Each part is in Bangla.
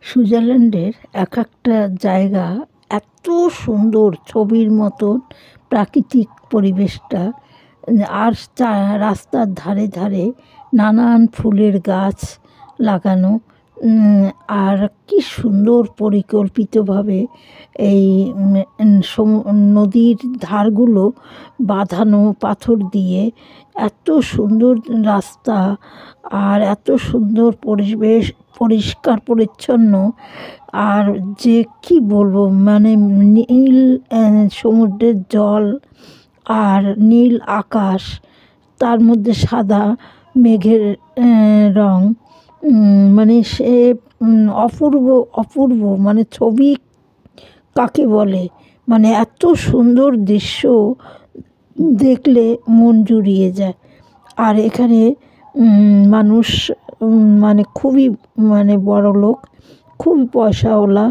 সুইজারল্যান্ডের এক একটা জায়গা এত সুন্দর, ছবির মতন প্রাকৃতিক পরিবেশটা। আর রাস্তার ধারে ধারে নানান ফুলের গাছ লাগানো। আর কি সুন্দর পরিকল্পিতভাবে এই নদীর ধারগুলো বাঁধানো পাথর দিয়ে। এত সুন্দর রাস্তা আর এত সুন্দর পরিবেশ, পরিষ্কার পরিচ্ছন্ন। আর যে কি বলবো, মানে নীল সমুদ্রের জল আর নীল আকাশ, তার মধ্যে সাদা মেঘের রং। মানে সে অপূর্ব অপূর্ব, মানে ছবি কাকে বলে, মানে এত সুন্দর দৃশ্য দেখলে মন জুড়িয়ে যায়। আর এখানে মানুষ মানে খুবই, মানে বড়লোক, খুবই পয়সাওয়ালা,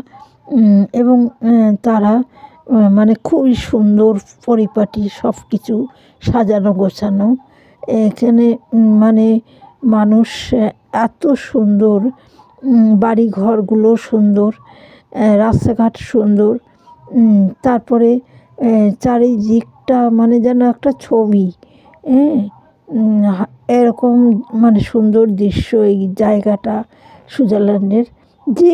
এবং তারা মানে খুবই সুন্দর পরিপাটি, সব কিছু সাজানো গোছানো। এখানে মানে মানুষ এত সুন্দর, বাড়িঘরগুলো সুন্দর, রাস্তাঘাট সুন্দর। তারপরে চারিদিকটা মানে যেন একটা ছবি। এরকম মানে সুন্দর দৃশ্য এই জায়গাটা সুইজারল্যান্ডের। যে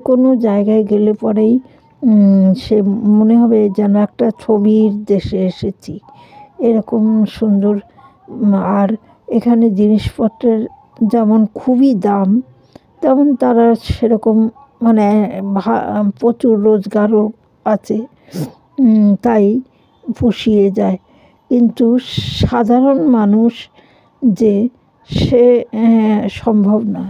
কোনো জায়গায় গেলে পরেই সে মনে হবে যেন একটা ছবির দেশে এসেছি, এরকম সুন্দর। আর এখানে জিনিসপত্রের যেমন খুবই দাম, তেমন তারা সেরকম মানে প্রচুর রোজগারও আছে, তাই পুষিয়ে যায়। কিন্তু সাধারণ মানুষ যে সে সম্ভব না।